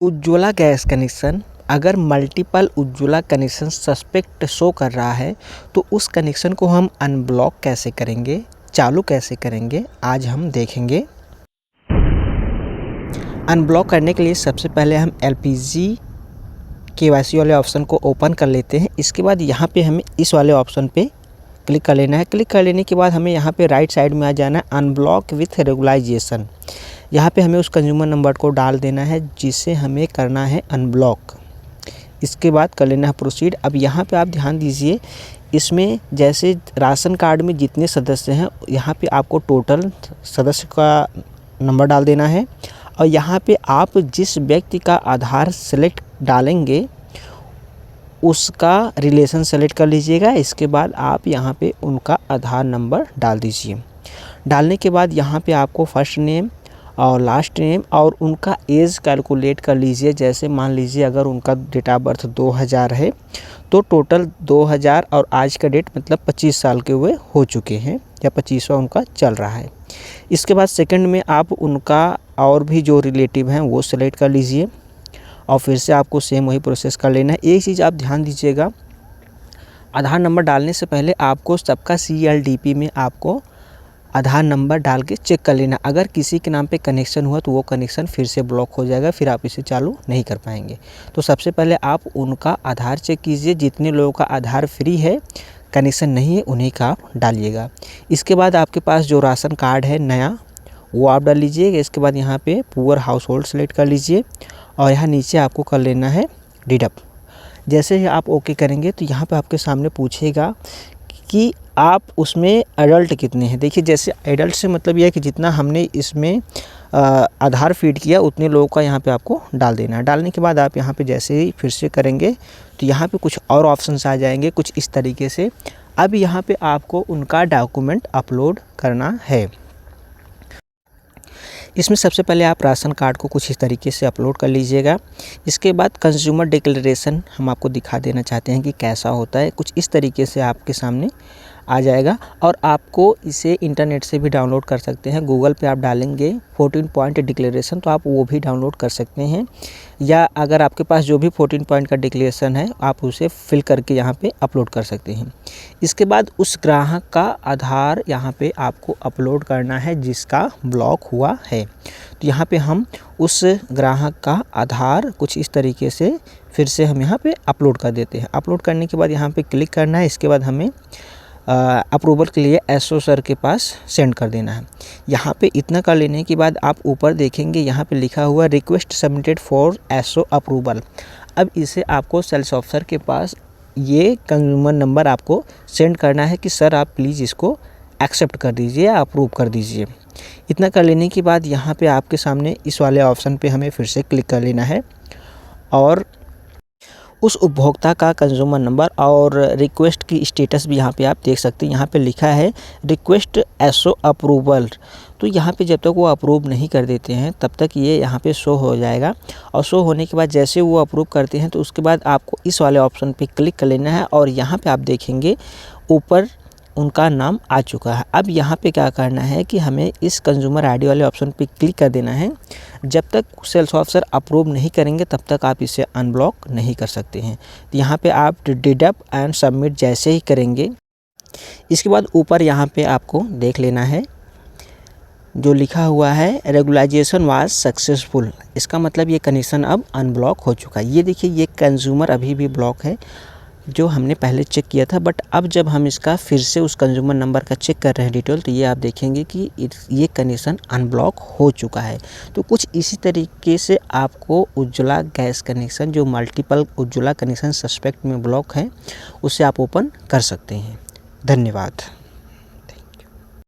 Ujjwala gas connection अगर multiple Ujjwala connection suspect show कर रहा है तो उस कनेक्शन को हम अनब्लॉक कैसे करेंगे, चालू कैसे करेंगे, आज हम देखेंगे। अनब्लॉक करने के लिए सबसे पहले हम LPG KYC वाले ऑप्शन को ओपन कर लेते हैं। इसके बाद यहाँ पे हमें इस वाले ऑप्शन पे क्लिक कर लेना है। क्लिक कर लेने के बाद हमें यहाँ पे राइट साइड में आ जाना है अनब्लॉक विथ रेगुलाइजेशन। यहाँ पे हमें उस कंज्यूमर नंबर को डाल देना है जिसे हमें करना है अनब्लॉक। इसके बाद कर लेना है प्रोसीड। अब यहाँ पे आप ध्यान दीजिए, इसमें जैसे राशन कार्ड में जितने सदस्य हैं यहाँ पे आपको टोटल सदस्य का नंबर डाल देना है और यहाँ पे आप जिस व्यक्ति का आधार सेलेक्ट डालेंगे उसका रिलेशन सेलेक्ट कर लीजिएगा। इसके बाद आप यहाँ पे उनका आधार नंबर डाल दीजिए। डालने के बाद यहाँ पे आपको फर्स्ट नेम और लास्ट नेम और उनका एज कैलकुलेट कर लीजिए। जैसे मान लीजिए अगर उनका डेट ऑफ बर्थ 2000 है तो टोटल 2000 और आज का डेट मतलब 25 साल के हुए हो चुके हैं या 25वां उनका चल रहा है। इसके बाद सेकंड में आप उनका और भी जो रिलेटिव हैं वो सेलेक्ट कर लीजिए और फिर से आपको सेम वही प्रोसेस कर लेना है। एक चीज़ आप ध्यान दीजिएगा, आधार नंबर डालने से पहले आपको सबका CLDP में आपको आधार नंबर डाल के चेक कर लेना। अगर किसी के नाम पे कनेक्शन हुआ तो वो कनेक्शन फिर से ब्लॉक हो जाएगा, फिर आप इसे चालू नहीं कर पाएंगे। तो सबसे पहले आप उनका आधार चेक कीजिए। जितने लोगों का आधार फ्री है, कनेक्शन नहीं है, उन्हीं का आप डालिएगा। इसके बाद आपके पास जो राशन कार्ड है नया वो आप डाल लीजिएगा। इसके बाद यहाँ पे पुअर हाउस होल्ड सेलेक्ट कर लीजिए और यहाँ नीचे आपको कर लेना है डिडक्ट। जैसे ही आप ओके करेंगे तो यहाँ पे आपके सामने पूछेगा कि आप उसमें एडल्ट कितने हैं। देखिए, जैसे एडल्ट से मतलब यह है कि जितना हमने इसमें आधार फीड किया उतने लोगों का यहाँ पे आपको डाल देना है। डालने के बाद आप यहाँ पे जैसे ही फिर से करेंगे तो यहाँ पे कुछ और ऑप्शंस आ जाएंगे कुछ इस तरीके से। अब यहाँ पे आपको उनका डॉक्यूमेंट अपलोड करना है। इसमें सबसे पहले आप राशन कार्ड को कुछ इस तरीके से अपलोड कर लीजिएगा। इसके बाद कंज्यूमर डिक्लेरेशन हम आपको दिखा देना चाहते हैं कि कैसा होता है। कुछ इस तरीके से आपके सामने आ जाएगा और आपको इसे इंटरनेट से भी डाउनलोड कर सकते हैं। गूगल पे आप डालेंगे 14 पॉइंट डिक्लेरेशन तो आप वो भी डाउनलोड कर सकते हैं, या अगर आपके पास जो भी 14 पॉइंट का डिक्लेरेशन है आप उसे फिल करके यहाँ पे अपलोड कर सकते हैं। इसके बाद उस ग्राहक का आधार यहाँ पे आपको अपलोड करना है जिसका ब्लॉक हुआ है। तो यहाँ पे हम उस ग्राहक का आधार कुछ इस तरीके से फिर से हम यहाँ पे अपलोड कर देते हैं। अपलोड करने के बाद यहाँ पे क्लिक करना है। इसके बाद हमें अप्रूवल के लिए SO सर के पास सेंड कर देना है। यहाँ पे इतना कर लेने के बाद आप ऊपर देखेंगे यहाँ पे लिखा हुआ request submitted for SO approval. अब इसे आपको सेल्स ऑफिसर के पास ये कंज्यूमर नंबर आपको सेंड करना है कि सर आप प्लीज़ इसको एक्सेप्ट कर दीजिए या अप्रूव कर दीजिए। इतना कर लेने के बाद यहाँ पे आपके सामने इस वाले ऑप्शन पे हमें फिर से क्लिक कर लेना है और उस उपभोक्ता का कंज्यूमर नंबर और रिक्वेस्ट की स्टेटस भी यहाँ पे आप देख सकते हैं। यहाँ पे लिखा है रिक्वेस्ट SO अप्रूवल। तो यहाँ पे जब तक वो अप्रूव नहीं कर देते हैं तब तक ये यहाँ पे शो हो जाएगा और शो होने के बाद जैसे वो अप्रूव करते हैं तो उसके बाद आपको इस वाले ऑप्शन पे क्लिक कर लेना है और यहाँ पे आप देखेंगे ऊपर उनका नाम आ चुका है। अब यहाँ पे क्या करना है कि हमें इस कंज्यूमर ID वाले ऑप्शन पे क्लिक कर देना है। जब तक सेल्स ऑफिसर अप्रूव नहीं करेंगे तब तक आप इसे अनब्लॉक नहीं कर सकते हैं। तो यहाँ पे आप डिडक्ट एंड सबमिट जैसे ही करेंगे इसके बाद ऊपर यहाँ पे आपको देख लेना है जो लिखा हुआ है रेगुलाइजेशन वाज सक्सेसफुल। इसका मतलब ये कनेक्शन अब अनब्लॉक हो चुका है। ये देखिए, ये कंज्यूमर अभी भी ब्लॉक है जो हमने पहले चेक किया था, बट अब जब हम इसका फिर से उस कंज्यूमर नंबर का चेक कर रहे हैं डिटेल तो ये आप देखेंगे कि ये कनेक्शन अनब्लॉक हो चुका है। तो कुछ इसी तरीके से आपको उज्ज्वला गैस कनेक्शन जो मल्टीपल उज्ज्वला कनेक्शन सस्पेक्ट में ब्लॉक है उसे आप ओपन कर सकते हैं। धन्यवाद।